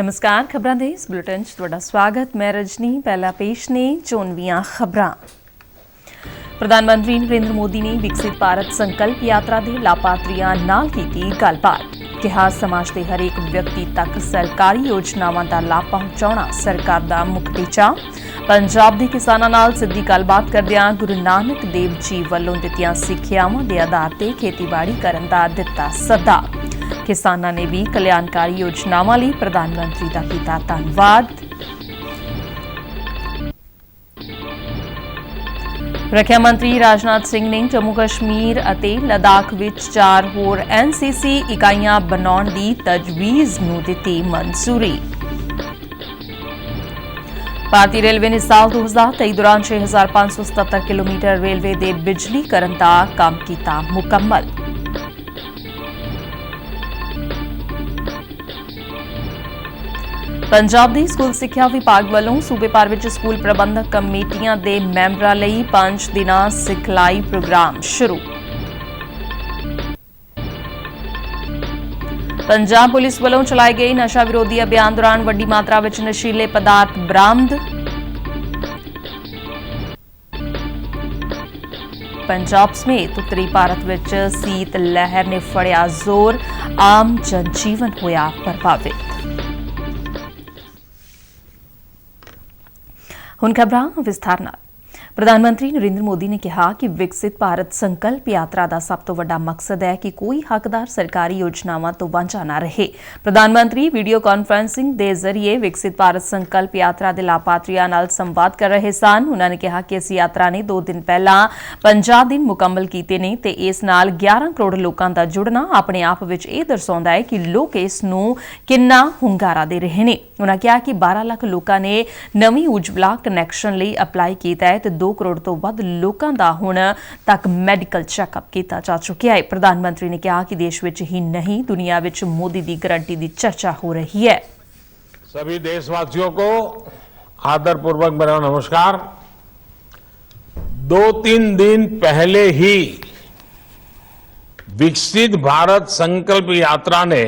नमस्कार, खबरां दे इस बुलेटिन च तुहाडा स्वागत। मैं रजनी। पहला पेश ने चोनवीआं खबरां। प्रधानमंत्री नरेंद्र मोदी ने विकसित भारत संकल्प यात्रा के लाभार्थियों नाल कीती गलबात। कहा समाज के हरेक व्यक्ति तक सरकारी योजनावां दा लाभ पहुंचाउणा सरकार दा मुख टीचा। पंजाब के किसानां नाल सीधी गलबात करदिआं गुरु नानक देव जी वल्लों दित्तिआं सिक्ख्यावां दे आधार ते खेतीबाड़ी करन दा दित्ता सद्दा। किसानां ने भी कल्याणकारी योजनावां लई प्रधानमंत्री दा कीता धन्नवाद। रक्षा मंत्री राजनाथ सिंह ने जम्मू कश्मीर अते लद्दाख विच 4 होर NCC इकाइयां बनाउण दी तजवीज़ नूं दित्ती मंजूरी। भारतीय रेलवे ने साल 2023 दौरान 6577 किलोमीटर रेलवे दे बिजलीकरण दा काम कीता मुकम्मल। पंजाब दी स्कूल सिक्ख्या विभाग वालों सूबे भर विच स्कूल प्रबंधक कमेटियां दे मैंबरां लई 5 दिना सिखलाई प्रोग्राम शुरू। पंजाब पुलिस वालों चलाए गए नशा विरोधी अभियान दौरान वड्डी मात्रा विच नशीले पदार्थ बरामद। पंजाब समेत उत्तरी भारत विच सीत लहर ने फड़िया जोर, आम जनजीवन होया प्रभावित। हुण खबरां विस्तार नाल। प्रधानमंत्री नरेंद्र मोदी ने कहा कि विकसित भारत संकल्प यात्रा का सब तो वड्डा मकसद है कि कोई हकदार सरकारी योजनावां तो वांझा ना रहे। प्रधानमंत्री वीडियो कॉन्फ्रेंसिंग के जरिए विकसित भारत संकल्प यात्रा के लाभार्थियों नाल संवाद कर रहे सन। उन्होंने कहा कि इस यात्रा ने 2 दिन पहला 50 दिन मुकम्मल कीते ने ते इस नाल 11 करोड़ लोगों का जुड़ना अपने आप विच इह दर्शाउंदा है कि लोग इस नूं किन्ना हुंगारा दे रहे ने। उन्होंने कहा कि 12 लाख लोगों ने नवीं उज्जवला कनैक्शन लई अप्लाई कीता है ते 2 करोड़ तो वध लोगों का हुण तक मैडिकल चैकअप किया जा चुका है। प्रधानमंत्री ने कहा कि देश विच ही नहीं दुनिया विच मोदी की गारंटी की चर्चा हो रही है। सभी देशवासियों को आदरपूर्वक मेरा नमस्कार। 2-3 दिन पहले ही विकसित भारत संकल्प यात्रा ने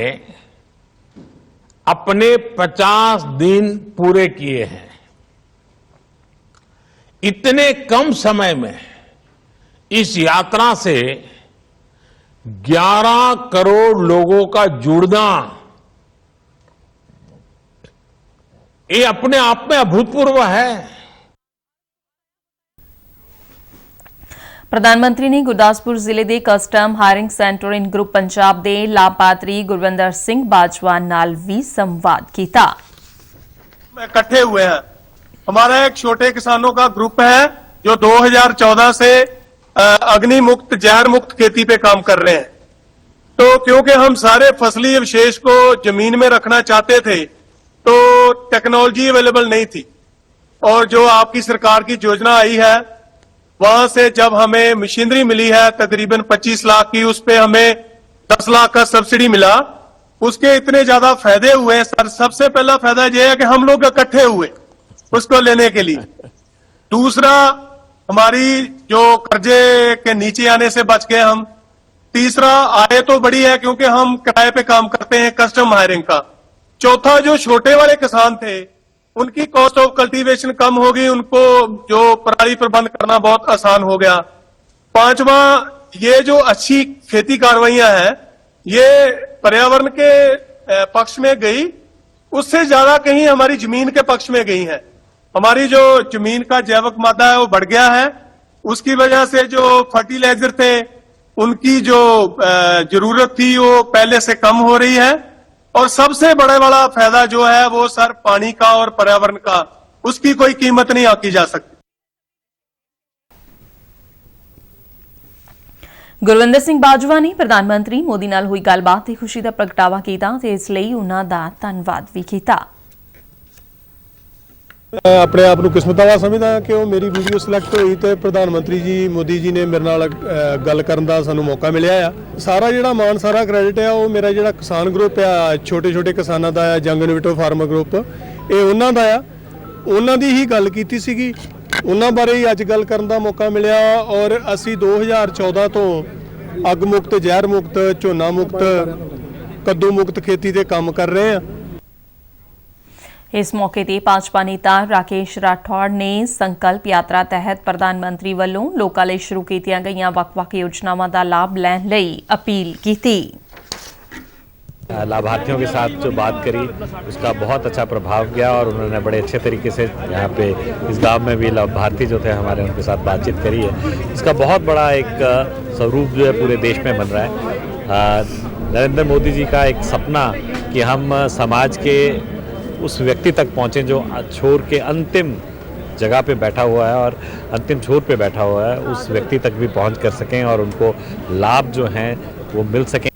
अपने 50 दिन पूरे किए हैं। इतने कम समय में इस यात्रा से 11 करोड़ लोगों का जुड़ना ये अपने आप में अभूतपूर्व है। प्रधानमंत्री ने गुरदासपुर जिले के कस्टम हायरिंग सेंटर इन ग्रुप पंजाब के लाभार्थी गुरविंदर सिंह बाजवा नाल भी संवाद किया। इकट्ठे हुए हैं। हमारा एक छोटे किसानों का ग्रुप है जो 2014 से अग्नि मुक्त, जहर मुक्त खेती पे काम कर रहे हैं। तो क्योंकि हम सारे फसली अवशेष को जमीन में रखना चाहते थे तो टेक्नोलॉजी अवेलेबल नहीं थी, और जो आपकी सरकार की योजना आई है वहां से जब हमें मशीनरी मिली है तकरीबन 25 लाख की, उस पे हमें 10 लाख का सब्सिडी मिला। उसके इतने ज्यादा फायदे हुए सर। सबसे पहला फायदा यह है कि हम लोग इकट्ठे हुए उसको लेने के लिए। दूसरा, हमारी जो कर्जे के नीचे आने से बच गए हम। तीसरा, आय तो बड़ी है क्योंकि हम किराए पे काम करते हैं कस्टम हायरिंग का। चौथा, जो छोटे वाले किसान थे उनकी कॉस्ट ऑफ कल्टीवेशन कम हो गई, उनको जो पराली प्रबंध करना बहुत आसान हो गया। पांचवा, ये जो अच्छी खेती कार्रवाइयां हैं ये पर्यावरण के पक्ष में गई, उससे ज्यादा कहीं हमारी जमीन के पक्ष में गई है। हमारी जो जमीन का जैविक मादा है वो बढ़ गया है। उसकी वजह से जो फर्टिलाइजर थे उनकी जो जरूरत थी वो पहले से कम हो रही है। और सबसे बड़ा वाला फायदा जो है वो सर पानी का और पर्यावरण का, उसकी कोई कीमत नहीं आंकी जा सकती। गुरविंदर सिंह बाजवा ने प्रधानमंत्री मोदी नाल हुई गलबात ते खुशी दा प्रगटावा कीता ते इस लई उन्हां दा धन्नवाद भी कीता। अपने आप को किस्मत वाला समझदा कि वो मेरी वीडियो सिलेक्ट हुई तो प्रधानमंत्री जी मोदी जी ने मेरे नाल गल करन दा सानू मौका मिलिया आ। सारा जिहड़ा मान सारा क्रेडिट है वो मेरा जिहड़ा किसान ग्रुप आ, छोटे छोटे किसानां दा आ, यंग इनोवेटिव फार्मर ग्रुप, ये उन्हां दा आ। उन्हां दी ही गल कीती सीगी, उन्हां बारे ही अज गल करन दा मौका मिलिया। और असी 2014 तो अग मुक्त, जहर मुक्त, झोना मुक्त, कद्दू मुक्त खेती ते काम कर रहे हैं। ਇਸ ਮੌਕੇ ਤੇ ਭਾਜਪਾ ਨੇਤਾ ਰਾਕੇਸ਼ ਰਾਠੌੜ ਨੇ ਸੰਕਲਪ ਯਾਤਰਾ ਤਹਿਤ ਪ੍ਰਧਾਨ ਮੰਤਰੀ ਵੱਲੋਂ ਲੋਕਾਂ ਲਈ ਸ਼ੁਰੂ ਕੀਤੀਆਂ ਗਈਆਂ ਵੱਖ-ਵੱਖ ਯੋਜਨਾਵਾਂ ਦਾ ਲਾਭ ਲੈਣ ਲਈ ਅਪੀਲ ਕੀਤੀ। लाभार्थियों के साथ जो बात करी उसका बहुत अच्छा प्रभाव गया और उन्होंने बड़े अच्छे तरीके से यहाँ पे इस गांव में भी लाभार्थी जो थे हमारे उनके साथ बातचीत करी है। इसका बहुत बड़ा एक स्वरूप जो है पूरे देश में बन रहा है। नरेंद्र मोदी जी का एक सपना कि हम समाज के उस व्यक्ति तक पहुँचें जो छोर के अंतिम जगह पे बैठा हुआ है और अंतिम छोर पे बैठा हुआ है, उस व्यक्ति तक भी पहुँच कर सकें और उनको लाभ जो हैं वो मिल सकें।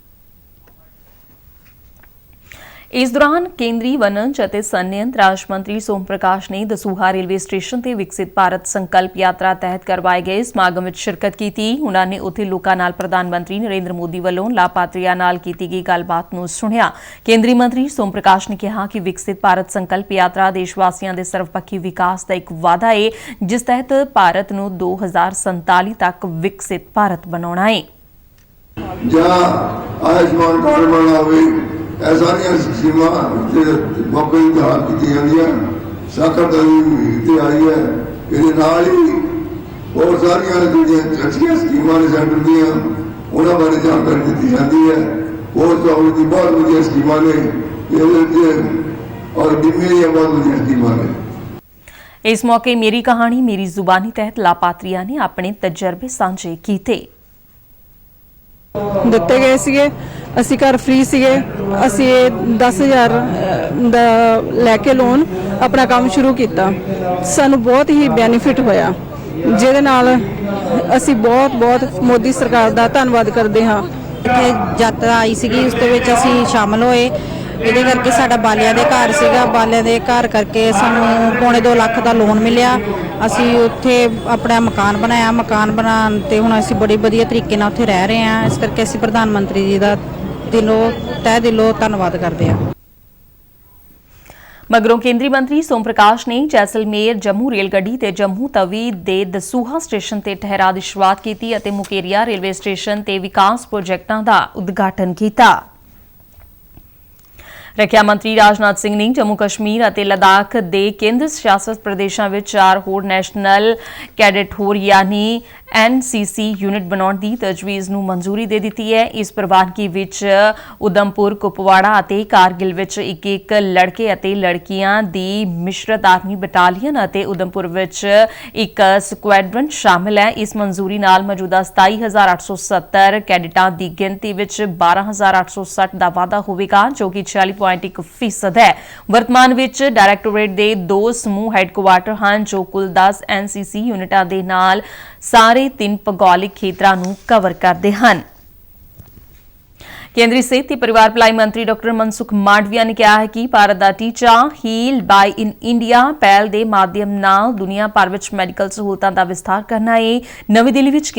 इस दौरान केंद्रीय वनज ਅਤੇ ਸੰਯੰਤਰ ਰਾਜ ਮੰਤਰੀ ਸੋਮ ਪ੍ਰਕਾਸ਼ ਨੇ ਦਸੂਹਾ ਰੇਲਵੇ ਸਟੇਸ਼ਨ ਤੇ ਵਿਕਸਿਤ ਭਾਰਤ ਸੰਕਲਪ ਯਾਤਰਾ ਤਹਿਤ ਕਰਵਾਏ ਗਏ ਸਮਾਗਮ ਵਿੱਚ ਸ਼ਿਰਕਤ ਕੀਤੀ। ਉਨ੍ਹਾਂ ਨੇ ਉੱਥੇ ਲੋਕਾਂ ਨਾਲ ਪ੍ਰਧਾਨ ਮੰਤਰੀ ਨਰਿੰਦਰ ਮੋਦੀ ਵੱਲੋਂ ਲਾਭਪਾਤਰੀਆਂ ਨਾਲ ਕੀਤੀ ਗਈ ਗੱਲਬਾਤ ਨੂੰ ਸੁਣਿਆ। ਕੇਂਦਰੀ ਮੰਤਰੀ ਸੋਮ ਪ੍ਰਕਾਸ਼ ਨੇ ਕਿਹਾ ਕਿ ਵਿਕਸਿਤ ਭਾਰਤ ਸੰਕਲਪ ਯਾਤਰਾ ਦੇਸ਼ ਵਾਸੀਆਂ ਦੇ ਸਰਵਪੱਖੀ ਵਿਕਾਸ ਦਾ ਇੱਕ ਵਾਅਦਾ ਹੈ, ਜਿਸ ਤਹਿਤ ਭਾਰਤ ਨੂੰ 2047 ਤੱਕ ਵਿਕਸਿਤ ਭਾਰਤ ਬਣਾਉਣਾ ਹੈ। ਜਾਂ ਆਯੁਸ਼ਮਾਨ ਕਾਰਡ ਬਣਾਵੇ ਇਹ ਸਾਰੀਆਂ ਸਕੀਮਾਂ ਤੇ ਮੌਕੇ ਦੀ ਹਾਲ ਕੀਤੀ ਜਾਂਦੀ ਹੈ। ਸਾਖਰਤਾ ਤੇ ਆਈ ਹੈ, ਇਹਦੇ ਨਾਲ ਹੀ ਹੋਰ ਸਾਰੀਆਂ ਜਿਹੜੀਆਂ ਅੱਛੀਆਂ ਸਕੀਮਾਂ ਨੇ ਸੈਂਟਰ ਦੀਆਂ ਉਹਨਾਂ ਬਾਰੇ ਜਾਣਕਾਰੀ ਦਿੱਤੀ ਜਾਂਦੀ ਹੈ। ਹੋਰ ਸਹੂਲਤ ਦੀ ਬਹੁਤ ਵਧੀਆ ਸਕੀਮਾਂ ਨੇ ਇਹਦੇ ਵਿੱਚ ਔਰ ਬੀਮੇ ਦੀਆਂ ਬਹੁਤ ਵਧੀਆ ਸਕੀਮਾਂ ਨੇ। ਇਸ ਮੌਕੇ ਮੇਰੀ ਕਹਾਣੀ ਮੇਰੀ ਜ਼ੁਬਾਨੀ ਤਹਿਤ ਲਾਭਪਾਤਰੀਆਂ ਨੇ ਆਪਣੇ ਤਜਰਬੇ ਸਾਂਝੇ ਕੀਤੇ। ਦਿੱਤੇ ਗਏ ਸੀਗੇ, ਅਸੀਂ ਘਰ ਫ੍ਰੀ ਸੀਗੇ, ਅਸੀਂ 10,000 ਦਾ ਲੈ ਕੇ ਲੋਨ ਆਪਣਾ ਕੰਮ ਸ਼ੁਰੂ ਕੀਤਾ। ਸਾਨੂੰ ਬਹੁਤ ਹੀ ਬੈਨੀਫਿਟ ਹੋਇਆ, ਜਿਹਦੇ ਨਾਲ ਅਸੀਂ ਬਹੁਤ ਮੋਦੀ ਸਰਕਾਰ ਦਾ ਧੰਨਵਾਦ ਕਰਦੇ ਹਾਂ। ਇੱਥੇ ਯਾਤਰਾ ਆਈ ਸੀਗੀ, ਉਸ ਦੇ ਵਿੱਚ ਅਸੀਂ ਸ਼ਾਮਲ ਹੋਏ। ਇਹਦੇ ਕਰਕੇ ਸਾਡਾ ਬਾਲਿਆਂ ਦੇ ਘਰ ਸੀਗਾ, ਬਾਲਿਆਂ ਦੇ ਘਰ ਕਰਕੇ ਸਾਨੂੰ ਪੌਣੇ 2 ਲੱਖ ਦਾ ਲੋਨ ਮਿਲਿਆ। ਅਸੀਂ ਉੱਥੇ ਆਪਣਾ ਮਕਾਨ ਬਣਾਇਆ, ਮਕਾਨ ਬਣਾਉਣ ਤੇ ਹੁਣ ਅਸੀਂ ਬੜੀ ਵਧੀਆ ਤਰੀਕੇ ਨਾਲ ਉੱਥੇ ਰਹਿ ਰਹੇ ਹਾਂ। ਇਸ ਕਰਕੇ ਅਸੀਂ ਪ੍ਰਧਾਨ ਮੰਤਰੀ ਜੀ ਦਾ ਤਹਿ ਦਿਲੋਂ ਧੰਨਵਾਦ ਕਰਦੇ ਹਾਂ। ਮਗਰੋਂ ਕੇਂਦਰੀ ਮੰਤਰੀ ਸੋਮ ਪ੍ਰਕਾਸ਼ ਨੇ ਜੈਸਲਮੇਰ ਜੰਮੂ ਰੇਲ ਗੱਡੀ ਤੇ ਜੰਮੂ ਤਵੀ ਦੇ ਦਸੂਹਾ ਸਟੇਸ਼ਨ ਤੇ ਠਹਿਰਾਅ ਦੀ ਸ਼ੁਰੂਆਤ ਕੀਤੀ ਅਤੇ ਮੁਕੇਰੀਆ ਰੇਲਵੇ ਸਟੇਸ਼ਨ ਤੇ ਵਿਕਾਸ ਪ੍ਰੋਜੈਕਟਾਂ ਦਾ ਉਦਘਾਟਨ ਕੀਤਾ। ਰੱਖਿਆ ਮੰਤਰੀ ਰਾਜਨਾਥ ਸਿੰਘ ਨੇ ਜੰਮੂ ਕਸ਼ਮੀਰ ਅਤੇ ਲਦਾਖ ਦੇ ਕੇਂਦਰ ਸ਼ਾਸਤ ਪ੍ਰਦੇਸ਼ਾਂ ਵਿੱਚ 4 ਹੋਰ ਨੈਸ਼ਨਲ ਕੈਡਟ ਹੋਰ ਯਾਨੀ NCC ਯੂਨਿਟ ਬਣਾਉਣ ਦੀ ਤਜਵੀਜ਼ ਨੂੰ ਮਨਜ਼ੂਰੀ ਦੇ ਦਿੱਤੀ ਹੈ। ਇਸ ਪ੍ਰਵਾਨਗੀ ਵਿੱਚ ਉਦਮਪੁਰ, ਕੁਪਵਾੜਾ ਅਤੇ ਕਾਰਗਿਲ ਵਿੱਚ ਇੱਕ ਲੜਕੇ ਅਤੇ ਲੜਕੀਆਂ ਦੀ ਮਿਸ਼ਰਤ ਆਰਮੀ ਬਟਾਲੀਅਨ ਅਤੇ ਉਦਮਪੁਰ ਵਿੱਚ ਇੱਕ ਸਕੁਐਡਰਨ ਸ਼ਾਮਲ ਹੈ। ਇਸ ਮਨਜ਼ੂਰੀ ਨਾਲ ਮੌਜੂਦਾ 27,870 ਕੈਡਿਟਾਂ ਦੀ ਗਿਣਤੀ ਵਿੱਚ 12,860 ਦਾ ਵਾਧਾ ਹੋਵੇਗਾ, ਜੋ ਕਿ 40.1% ਹੈ। ਵਰਤਮਾਨ ਵਿੱਚ ਡਾਇਰੈਕਟੋਰੇਟ ਦੇ 2 ਸਮੂਹ ਹੈੱਡਕੁਆਰਟਰ ਹਨ, ਜੋ ਕੁੱਲ 10 NCC ਯੂਨਿਟਾਂ ਦੇ ਨਾਲ ਸਾਰੇ 3 ਭੂਗੋਲਿਕ ਖੇਤਰਾਂ ਨੂੰ ਕਵਰ ਕਰਦੇ ਹਨ। ਕੇਂਦਰੀ ਸਿਹਤ ਤੇ ਪਰਿਵਾਰ ਭਲਾਈ ਮੰਤਰੀ ਡਾਕਟਰ ਮਨਸੁਖ ਮਾਂਡਵੀਆ ਨੇ ਕਿਹਾ ਹੈ ਕਿ ਭਾਰਤ ਦਾ ਟੀਚਾ ਹੀਲ ਬਾਈ ਇਨ ਇੰਡੀਆ ਪਹਿਲ ਦੇ ਮਾਧਿਅਮ ਨਾਲ ਦੁਨੀਆ ਭਰ ਵਿੱਚ ਮੈਡੀਕਲ ਸਹੂਲਤਾਂ ਦਾ ਵਿਸਥਾਰ ਕਰਨਾ ਹੈ। ਨਵੀਂ ਦਿੱਲੀ ਵਿੱਚ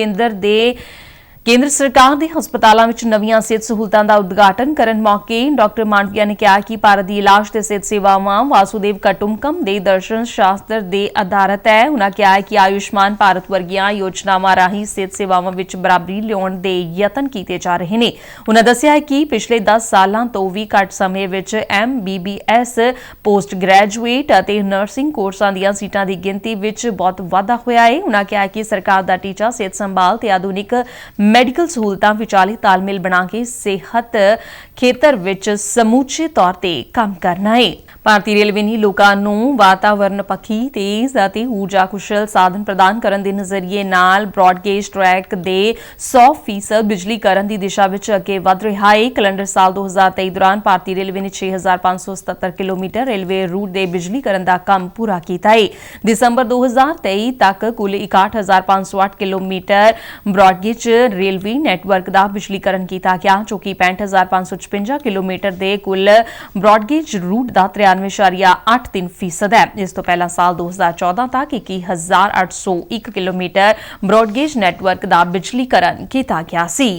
ਕੇਂਦਰ ਸਰਕਾਰ ਦੇ ਹਸਪਤਾਲਾਂ ਵਿੱਚ ਨਵੀਆਂ ਸਿਹਤ ਸਹੂਲਤਾਂ ਦਾ ਉਦਘਾਟਨ ਕਰਨ ਮੌਕੇ ਡਾਕਟਰ ਮਾਂਡਵੀਆ ਨੇ ਕਿਹਾ ਕਿ ਭਾਰਤ ਦੀ ਇਲਾਜ ਤੇ ਸਿਹਤ ਸੇਵਾਵਾਂ ਵਾਸੁਦੇਵ ਕੁਟੁੰਬਕਮ ਦੇ ਦਰਸ਼ਨ ਸ਼ਾਸਤਰ ਦੇ ਆਧਾਰਿਤ ਹੈ। ਉਨ੍ਹਾਂ ਕਿਹਾ ਕਿ ਆਯੁਸ਼ਮਾਨ ਭਾਰਤ ਵਰਗੀਆਂ ਯੋਜਨਾਵਾਂ ਰਾਹੀਂ ਸਿਹਤ ਸੇਵਾਵਾਂ ਵਿੱਚ ਬਰਾਬਰੀ ਲਿਆਉਣ ਦੇ ਯਤਨ ਕੀਤੇ ਜਾ ਰਹੇ ਨੇ। ਉਨ੍ਹਾਂ ਦੱਸਿਆ ਕਿ ਪਿਛਲੇ 10 ਸਾਲਾਂ ਤੋਂ ਵੀ ਘੱਟ ਸਮੇਂ ਵਿੱਚ MBBS, ਪੋਸਟ ਗ੍ਰੈਜੂਏਟ ਅਤੇ ਨਰਸਿੰਗ ਕੋਰਸਾਂ ਦੀਆਂ ਸੀਟਾਂ ਦੀ ਗਿਣਤੀ ਵਿੱਚ ਬਹੁਤ ਵਾਧਾ ਹੋਇਆ ਹੈ। ਉਨ੍ਹਾਂ ਕਿਹਾ ਕਿ ਸਰਕਾਰ ਦਾ ਟੀਚਾ ਸਿਹਤ ਸੰਭਾਲ ਤੇ ਆਧੁਨਿਕ ਮੈਡੀਕਲ ਸਹੂਲਤਾਂ ਵਿਚਾਲੇ ਤਾਲਮੇਲ ਬਣਾ ਕੇ ਸਿਹਤ ਖੇਤਰ ਵਿੱਚ ਸਮੁੱਚੇ ਤੌਰ ਤੇ ਕੰਮ ਕਰਨਾ ਹੈ। ਭਾਰਤੀ ਰੇਲਵੇ ਨੇ ਲੋਕਾਂ ਨੂੰ ਵਾਤਾਵਰਣ ਪੱਖੀ, ਤੇਜ਼ ਅਤੇ ਊਰਜਾ ਕੁਸ਼ਲ ਸਾਧਨ ਪ੍ਰਦਾਨ ਕਰਨ ਦੇ ਨਜ਼ਰੀਏ ਨਾਲ ਬ੍ਰੌਡਗੇਜ ਟਰੈਕ ਦੇ 100% ਬਿਜਲੀਕਰਨ ਦੀ ਦਿਸ਼ਾ ਵਿੱਚ ਅੱਗੇ ਵਧ ਰਿਹਾ ਹੈ। ਕੈਲੰਡਰ ਸਾਲ 2023 ਦੌਰਾਨ ਭਾਰਤੀ ਰੇਲਵੇ ਨੇ 6,577 ਕਿਲੋਮੀਟਰ ਰੇਲਵੇ ਰੂਟ ਦੇ ਬਿਜਲੀਕਰਨ ਦਾ ਕੰਮ ਪੂਰਾ ਕੀਤਾ ਹੈ। ਦਸੰਬਰ 2023 ਤੱਕ ਕੁੱਲ 61,508 ਕਿਲੋਮੀਟਰ ਬ੍ਰੌਡਗੇਜ ਰੇਲਵੇ ਨੈਟਵਰਕ ਦਾ ਬਿਜਲੀਕਰਨ ਕੀਤਾ ਗਿਆ, ਜੋ ਕਿ 65,556 ਕਿਲੋਮੀਟਰ ਦੇ ਕੁੱਲ ਬ੍ਰੌਡਗੇਜ ਰੂਟ ਦਾ 93.83% ਹੈ। ਇਸ ਤੋਂ ਪਹਿਲਾਂ ਸਾਲ 2014 ਤੱਕ 21,801 ਕਿਲੋਮੀਟਰ ਬ੍ਰੌਡਗੇਜ ਨੈਟਵਰਕ ਦਾ ਬਿਜਲੀਕਰਨ ਕੀਤਾ ਗਿਆ ਸੀ।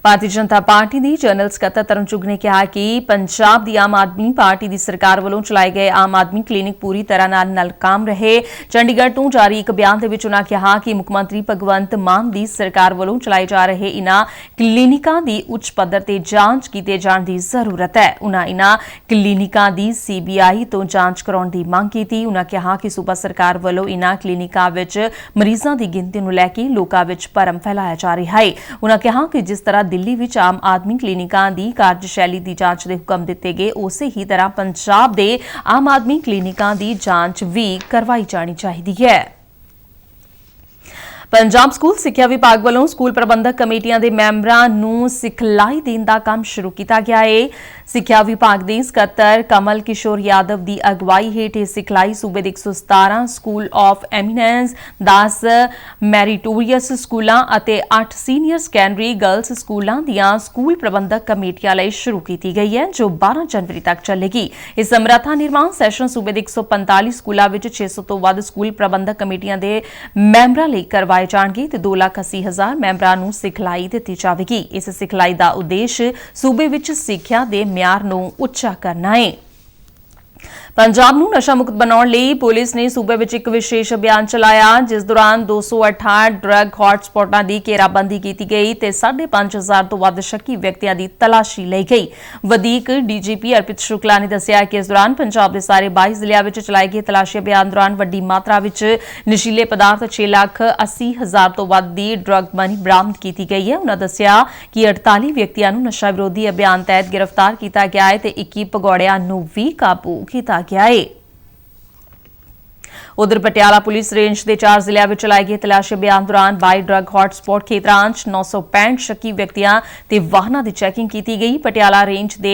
ਭਾਰਤੀ ਜਨਤਾ ਪਾਰਟੀ ਦੀ ਜਨਰਲ ਸਕੱਤਰ ਤਰੁਣ ਚੁੱਗ ਨੇ ਕਿਹਾ ਕਿ ਪੰਜਾਬ ਦੀ ਆਮ ਆਦਮੀ ਪਾਰਟੀ ਦੀ ਸਰਕਾਰ ਵੱਲੋਂ ਚਲਾਏ ਗਏ ਆਮ ਆਦਮੀ ਕਲੀਨਿਕ ਪੂਰੀ ਤਰ੍ਹਾਂ ਨਾਲ ਨਾਕਾਮ ਰਹੇ। ਚੰਡੀਗੜ੍ਹ ਤੋਂ ਜਾਰੀ ਇੱਕ ਬਿਆਨ ਦੇ ਵਿੱਚ ਉਨ੍ਹਾਂ ਕਿਹਾ ਕਿ ਮੁੱਖ ਮੰਤਰੀ ਭਗਵੰਤ ਮਾਨ ਦੀ ਸਰਕਾਰ ਵੱਲੋਂ ਚਲਾਏ ਜਾ ਰਹੇ ਇਨ੍ਹਾਂ ਕਲੀਨਿਕਾਂ ਦੀ ਉੱਚ ਪੱਧਰ ਤੇ ਜਾਂਚ ਕੀਤੇ ਜਾਣ ਦੀ ਜ਼ਰੂਰਤ ਹੈ। ਉਨ੍ਹਾਂ ਇਨ੍ਹਾਂ ਕਲੀਨਿਕਾਂ ਦੀ CBI ਤੋਂ ਜਾਂਚ ਕਰਾਉਣ ਦੀ ਮੰਗ ਕੀਤੀ। ਉਨ੍ਹਾਂ ਕਿਹਾ ਕਿ ਸੂਬਾ ਸਰਕਾਰ ਵੱਲੋਂ ਇਨ੍ਹਾਂ ਕਲੀਨਿਕਾਂ ਵਿੱਚ ਮਰੀਜ਼ਾਂ ਦੀ ਗਿਣਤੀ ਨੂੰ ਲੈ ਕੇ ਲੋਕਾਂ ਵਿੱਚ ਭਰਮ ਫੈਲਾਇਆ ਜਾ ਰਿਹਾ ਹੈ। ਉਨ੍ਹਾਂ ਕਿਹਾ ਕਿ ਜਿਸ ਤਰ੍ਹਾਂ ਦਿੱਲੀ ਵਿੱਚ ਆਮ ਆਦਮੀ ਕਲੀਨਿਕਾਂ ਦੀ ਕਾਰਜਸ਼ੈਲੀ ਦੀ ਜਾਂਚ ਦੇ ਹੁਕਮ ਦਿੱਤੇ ਗਏ, ਉਸੇ ਹੀ ਤਰ੍ਹਾਂ ਪੰਜਾਬ ਦੇ ਆਮ ਆਦਮੀ ਕਲੀਨਿਕਾਂ ਦੀ ਜਾਂਚ ਵੀ ਕਰਵਾਈ ਜਾਣੀ ਚਾਹੀਦੀ ਹੈ। ਪੰਜਾਬ ਸਕੂਲ ਸਿੱਖਿਆ ਵਿਭਾਗ ਵੱਲੋਂ ਸਕੂਲ ਪ੍ਰਬੰਧਕ ਕਮੇਟੀਆਂ ਦੇ ਮੈਂਬਰਾਂ ਨੂੰ ਸਿਖਲਾਈ ਦੇਣ ਦਾ ਕੰਮ ਸ਼ੁਰੂ ਕੀਤਾ ਗਿਆ ਹੈ। ਸਿੱਖਿਆ ਵਿਭਾਗ ਦੇ ਸਕੱਤਰ ਕਮਲ ਕਿਸ਼ੋਰ ਯਾਦਵ ਦੀ ਅਗਵਾਈ ਹੇਠ ਇਹ ਸਿਖਲਾਈ ਸੂਬੇ ਦੇ 117 ਸਕੂਲ ਆਫ ਐਮੀਨੈਂਸ, 10 ਮੈਰੀਟੋਰੀਅਸ ਸਕੂਲਾਂ ਅਤੇ 8 ਸੀਨੀਅਰ ਸੈਕੰਡਰੀ ਗਰਲਸ ਸਕੂਲਾਂ ਦੀਆਂ ਸਕੂਲ ਪ੍ਰਬੰਧਕ ਕਮੇਟੀਆਂ ਲਈ ਸ਼ੁਰੂ ਕੀਤੀ ਗਈ ਹੈ, ਜੋ 12 ਜਨਵਰੀ ਤੱਕ ਚੱਲੇਗੀ। ਇਸ ਸਮਰੱਥਾ ਨਿਰਮਾਣ ਸੈਸ਼ਨ ਸੂਬੇ ਦੇ 145 ਸਕੂਲਾਂ ਵਿੱਚ 600 ਤੋਂ ਵੱਧ ਸਕੂਲ ਪ੍ਰਬੰਧਕ ਕਮੇਟੀਆਂ ਦੇ ਮੈਂਬਰਾਂ ਲਈ ਕਰਵਾਏ ਜਾਣਗੇ ਤੇ 2,80,000 ਮੈਂਬਰਾਂ ਨੂੰ ਸਿਖਲਾਈ ਦਿੱਤੀ ਜਾਵੇਗੀ। ਇਸ ਸਿਖਲਾਈ ਦਾ ਉਦੇਸ਼ ਸੂਬੇ ਵਿੱਚ ਸਿੱਖਿਆ ਦੇ ਮਿਆਰ ਨੂੰ ਉੱਚਾ ਕਰਨਾ ਹੈ। ਪੰਜਾਬ ਨੂੰ ਨਸ਼ਾ ਮੁਕਤ ਬਣਾਉਣ ਲਈ ਪੁਲਿਸ ਨੇ ਸੂਬੇ ਵਿੱਚ ਇੱਕ ਵਿਸ਼ੇਸ਼ ਅਭਿਆਨ ਚਲਾਇਆ, ਜਿਸ ਦੌਰਾਨ 268 ਡਰੱਗ ਹੌਟਸਪੌਟਾਂ ਦੀ ਘੇਰਾਬੰਦੀ ਕੀਤੀ ਗਈ ਤੇ 5,500 ਤੋਂ ਵੱਧ ਸ਼ੱਕੀ ਵਿਅਕਤੀਆਂ ਦੀ ਤਲਾਸ਼ੀ ਲਈ ਗਈ। ਵਧੀਕ DGP ਅਰਪਿਤ ਸ਼ੁਕਲਾ ਨੇ ਦੱਸਿਆ ਕਿ ਇਸ ਦੌਰਾਨ ਪੰਜਾਬ ਦੇ ਸਾਰੇ 22 ਜ਼ਿਲ੍ਹਿਆਂ ਵਿੱਚ ਚਲਾਏ ਗਏ ਤਲਾਸ਼ੀ ਅਭਿਆਨ ਦੌਰਾਨ ਵੱਡੀ ਮਾਤਰਾ ਵਿੱਚ ਨਸ਼ੀਲੇ ਪਦਾਰਥ 6,80,000 ਤੋਂ ਵੱਧ ਦੀ ਡਰੱਗ ਮਨੀ ਬਰਾਮਦ ਕੀਤੀ ਗਈ ਹੈ। ਉਨ੍ਹਾਂ ਦੱਸਿਆ ਕਿ 48 ਵਿਅਕਤੀਆਂ ਨੂੰ ਨਸ਼ਾ ਵਿਰੋਧੀ ਅਭਿਆਨ ਤਹਿਤ ਗ੍ਰਿਫਤਾਰ ਕੀਤਾ ਗਿਆ ਹੈ ਤੇ 21 ਭਗੌੜਿਆਂ ਨੂੰ ਵੀ ਕਾਬੂ ਕੀਤਾ ਗਿਆ ਹੈ। ਉਧਰ ਪਟਿਆਲਾ ਪੁਲਿਸ ਰੇਂਜ ਦੇ 4 ਜ਼ਿਲ੍ਹਿਆਂ ਵਿੱਚ ਚਲਾਏ ਗਏ ਤਲਾਸ਼ੀ ਅਭਿਆਨ ਦੌਰਾਨ 22 ਡਰੱਗ ਹੌਟਸਪੌਟ ਖੇਤਰਾਂ 'ਚ 965 ਸ਼ੱਕੀ ਵਿਅਕਤੀਆਂ ਤੇ ਵਾਹਨਾਂ ਦੀ ਚੈਕਿੰਗ ਕੀਤੀ ਗਈ। ਪਟਿਆਲਾ ਰੇਂਜ ਦੇ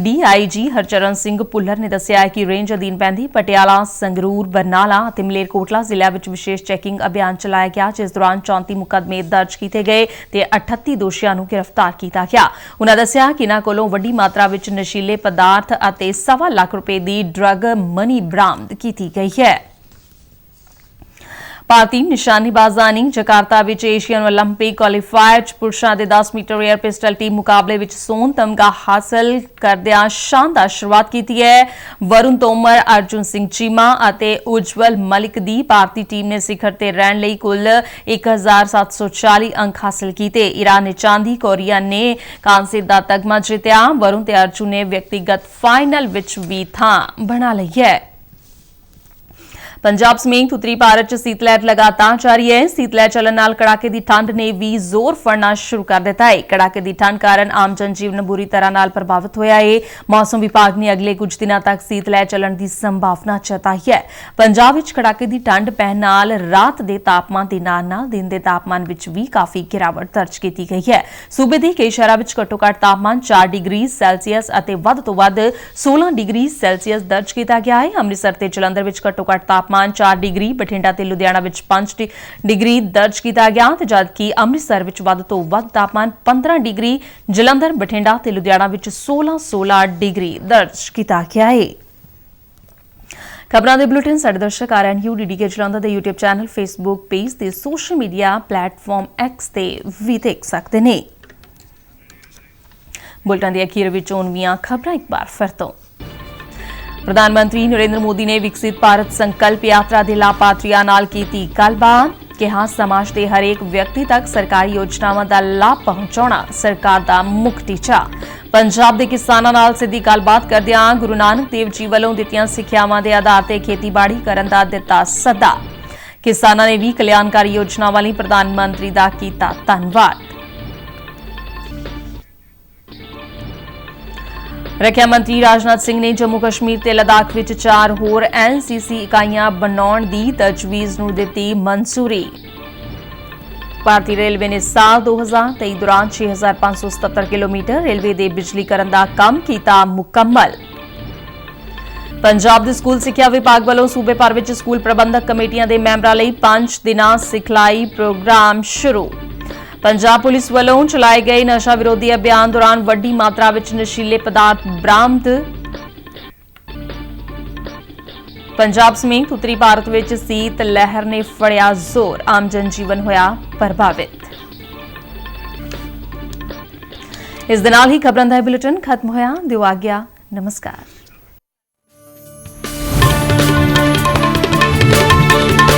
DIG ਹਰਚਰਨ ਸਿੰਘ ਭੁੱਲਰ ਨੇ ਦੱਸਿਆ ਕਿ ਰੇਂਜ ਅਧੀਨ ਪੈਂਦੀ ਪਟਿਆਲਾ, ਸੰਗਰੂਰ, ਬਰਨਾਲਾ ਅਤੇ ਮਲੇਰਕੋਟਲਾ ਜ਼ਿਲ੍ਹਿਆਂ ਵਿੱਚ ਵਿਸ਼ੇਸ਼ ਚੈਕਿੰਗ ਅਭਿਆਨ ਚਲਾਇਆ ਗਿਆ, ਜਿਸ ਦੌਰਾਨ 34 ਮੁਕੱਦਮੇ ਦਰਜ ਕੀਤੇ ਗਏ ਤੇ 38 ਦੋਸ਼ੀਆਂ ਨੂੰ ਗ੍ਰਿਫਤਾਰ ਕੀਤਾ ਗਿਆ। ਉਨ੍ਹਾਂ ਦੱਸਿਆ ਕਿ ਇਨ੍ਹਾਂ ਕੋਲੋਂ ਵੱਡੀ ਮਾਤਰਾ ਵਿੱਚ ਨਸ਼ੀਲੇ ਪਦਾਰਥ ਅਤੇ 1.25 ਲੱਖ ਰੁਪਏ ਦੀ ਡਰੱਗ ਮਨੀ ਬਰਾਮਦ ਕੀਤੀ ਗਈ ਹੈ। ਭਾਰਤੀ ਨਿਸ਼ਾਨੇਬਾਜ਼ਾਂ ਨੇ ਜਕਾਰਤਾ ਵਿੱਚ ਏਸ਼ੀਅਨ ਓਲੰਪਿਕ ਕੁਆਲੀਫਾਇਰ 'ਚ ਪੁਰਸ਼ਾਂ ਦੇ 10 ਮੀਟਰ 에ਅਰ ਪਿਸਟਲ ਟੀਮ ਮੁਕਾਬਲੇ ਵਿੱਚ ਸੋਨ ਤਮਗਾ ਹਾਸਲ ਕਰਦਿਆਂ ਸ਼ਾਨਦਾਰ ਸ਼ੁਰੂਆਤ ਕੀਤੀ ਹੈ। ਵਰੁਣ ਤੋਮਰ, ਅਰਜੁਨ ਸਿੰਘ ਚੀਮਾ ਅਤੇ ਉਜਵਲ ਮਲਿਕ ਦੀ ਭਾਰਤੀ ਟੀਮ ਨੇ ਸਿਖਰ ਤੇ ਰਹਿਣ ਲਈ ਕੁੱਲ 1,740 ਅੰਕ ਹਾਸਲ ਕੀਤੇ। ਈਰਾਨ ਨੇ ਚਾਂਦੀ, ਕੋਰੀਆ ਨੇ ਕਾਂਸੇ ਦਾ ਤਗਮਾ ਜਿੱਤਿਆ। ਵਰੁਣ ਤੇ ਅਰਜੁਨ ਨੇ ਵਿਅਕਤੀਗਤ ਫਾਈਨਲ ਵਿੱਚ ਵੀ ਥਾਂ ਬਣਾ ਲਈ ਹੈ। ਪੰਜਾਬ ਸਮੇਤ ਉੱਤਰੀ ਭਾਰਤ 'ਚ ਸੀਤ ਲਹਿਰ ਲਗਾਤਾਰ ਜਾਰੀ ਹੈ। ਸੀਤ ਲਹਿਰ ਚੱਲਣ ਨਾਲ ਕੜਾਕੇ ਦੀ ਠੰਡ ਨੇ ਵੀ ਜ਼ੋਰ ਫੜਨਾ ਸ਼ੁਰੂ ਕਰ ਦਿੱਤਾ ਹੈ। ਕੜਾਕੇ ਦੀ ਠੰਡ ਕਾਰਨ ਆਮ ਜਨਜੀਵਨ ਬੁਰੀ ਤਰ੍ਹਾਂ ਨਾਲ ਪ੍ਰਭਾਵਿਤ ਹੋਇਆ ਹੈ। ਮੌਸਮ ਵਿਭਾਗ ਨੇ ਅਗਲੇ ਕੁਝ ਦਿਨਾਂ ਤੱਕ ਸੀਤ ਲਹਿਰ ਚੱਲਣ ਦੀ ਸੰਭਾਵਨਾ ਜਤਾਈ ਹੈ। ਪੰਜਾਬ ਵਿੱਚ ਕੜਾਕੇ ਦੀ ਠੰਡ ਪੈਣ ਨਾਲ ਰਾਤ ਦੇ ਤਾਪਮਾਨ ਦੇ ਨਾਲ-ਨਾਲ ਦਿਨ ਦੇ ਤਾਪਮਾਨ ਵਿੱਚ ਵੀ ਕਾਫੀ ਗਿਰਾਵਟ ਦਰਜ ਕੀਤੀ ਗਈ ਹੈ। ਸੂਬੇ ਦੇ ਕਈ ਸ਼ਹਿਰਾਂ ਵਿੱਚ ਘੱਟੋ-ਘੱਟ ਤਾਪਮਾਨ 4 ਡਿਗਰੀ ਸੈਲਸੀਅਸ ਅਤੇ ਵੱਧ ਤੋਂ ਵੱਧ 16 ਡਿਗਰੀ ਸੈਲਸੀਅਸ ਦਰਜ ਕੀਤਾ ਗਿਆ ਹੈ। ਅੰਮ੍ਰਿਤਸਰ ਤੇ ਜਲੰਧਰ ਵਿੱਚ ਘੱਟੋ-ਘੱਟ ਤਾਪਮਾਨ 4 ਡਿਗਰੀ, ਬਠਿੰਡਾ ਤੇ ਲੁਧਿਆਣਾ ਵਿੱਚ 5 ਡਿਗਰੀ ਦਰਜ ਕੀਤਾ ਗਿਆ ਤੇ ਜਦਕਿ ਅੰਮ੍ਰਿਤਸਰ ਵਿੱਚ ਵੱਧ ਤੋਂ ਵੱਧ ਤਾਪਮਾਨ 15 ਡਿਗਰੀ, ਜਲੰਧਰ, ਬਠਿੰਡਾ ਤੇ ਲੁਧਿਆਣਾ ਵਿੱਚ 16 ਡਿਗਰੀ ਦਰਜ ਕੀਤਾ ਗਿਆ ਹੈ। ਖਬਰਾਂ ਦੇ ਬੁਲੇਟਿਨ ਸਾਡੇ ਦਰਸ਼ਕ RNU DDK ਜਲੰਧਰ ਦੇ YouTube ਚੈਨਲ, Facebook ਪੇਜ ਤੇ ਸੋਸ਼ਲ ਮੀਡੀਆ ਪਲੇਟਫਾਰਮ X ਤੇ ਵੀ ਦੇਖ ਸਕਦੇ ਨੇ। ਬੁਲੇਟਿਨ ਦੇ ਅਖੀਰ ਵਿੱਚ ਚੋਣਵੀਆਂ ਖਬਰਾਂ ਇੱਕ ਵਾਰ ਫਿਰ ਤੋਂ। ਪ੍ਰਧਾਨ ਮੰਤਰੀ ਨਰਿੰਦਰ ਮੋਦੀ ਨੇ ਵਿਕਸਿਤ ਭਾਰਤ ਸੰਕਲਪ ਯਾਤਰਾ ਦੇ ਲਾਭਪਾਤਰੀਆਂ ਨਾਲ ਕੀਤੀ ਗੱਲਬਾਤ। ਕਿਹਾ ਸਮਾਜ ਦੇ ਹਰੇਕ ਵਿਅਕਤੀ ਤੱਕ ਸਰਕਾਰੀ ਯੋਜਨਾਵਾਂ ਦਾ ਲਾਭ ਪਹੁੰਚਾਉਣਾ ਸਰਕਾਰ ਦਾ ਮੁੱਖ ਟੀਚਾ। ਪੰਜਾਬ ਦੇ ਕਿਸਾਨਾਂ ਨਾਲ ਸਿੱਧੀ ਗੱਲਬਾਤ ਕਰਦਿਆਂ ਗੁਰੂ ਨਾਨਕ ਦੇਵ ਜੀ ਵੱਲੋਂ ਦਿੱਤੀਆਂ ਸਿੱਖਿਆਵਾਂ ਦੇ ਆਧਾਰ ਤੇ ਖੇਤੀਬਾੜੀ ਕਰਨ ਦਾ ਦਿੱਤਾ ਸੱਦਾ। ਕਿਸਾਨਾਂ ਨੇ ਵੀ ਕਲਿਆਣਕਾਰੀ ਯੋਜਨਾਵਾਂ ਲਈ ਪ੍ਰਧਾਨ ਮੰਤਰੀ ਦਾ ਕੀਤਾ ਧੰਨਵਾਦ। ਰੱਖਿਆ ਮੰਤਰੀ ਰਾਜਨਾਥ ਸਿੰਘ ਨੇ ਜੰਮੂ ਕਸ਼ਮੀਰ ਤੇ ਲਦਾਖ ਵਿੱਚ 4 ਹੋਰ NCC ਇਕਾਈਆਂ ਬਣਾਉਣ ਦੀ ਤਜਵੀਜ਼ ਨੂੰ ਦਿੱਤੀ ਮਨਜ਼ੂਰੀ। ਭਾਰਤੀ ਰੇਲਵੇ ਨੇ ਸਾਲ 2023 ਦੌਰਾਨ 6,577 ਕਿਲੋਮੀਟਰ ਰੇਲਵੇ ਦੇ ਬਿਜਲੀਕਰਨ ਦਾ ਕੰਮ ਕੀਤਾ ਮੁਕੰਮਲ। ਪੰਜਾਬ ਦੇ ਸਕੂਲ ਸਿੱਖਿਆ ਵਿਭਾਗ ਵੱਲੋਂ ਸੂਬੇ ਭਰ ਵਿੱਚ ਸਕੂਲ ਪ੍ਰਬੰਧਕ ਕਮੇਟੀਆਂ ਦੇ ਮੈਂਬਰਾਂ ਲਈ 5 ਦਿਨਾਂ ਸਿਖਲਾਈ ਪ੍ਰੋਗਰਾਮ ਸ਼ੁਰੂ। ਪੰਜਾਬ ਪੁਲਿਸ ਵੱਲੋਂ ਚਲਾਏ ਗਏ ਨਸ਼ਾ ਵਿਰੋਧੀ ਅਭਿਆਨ ਦੌਰਾਨ ਵੱਡੀ ਮਾਤਰਾ ਵਿੱਚ ਨਸ਼ੀਲੇ ਪਦਾਰਥ ਬਰਾਮਦ। ਪੰਜਾਬ ਸਮੇਤ ਉੱਤਰੀ ਭਾਰਤ ਵਿੱਚ ਸੀਤ ਲਹਿਰ ਨੇ ਫੜਿਆ ਜ਼ੋਰ, ਆਮ ਜਨਜੀਵਨ ਹੋਇਆ ਪ੍ਰਭਾਵਿਤ। ਇਸ ਦੇ ਨਾਲ ਹੀ ਖਬਰਾਂ ਦਾ ਇਹ ਬੁਲੇਟਿਨ ਖਤਮ ਹੋਇਆ। ਦਿਓ ਆਗਿਆ। ਨਮਸਕਾਰ।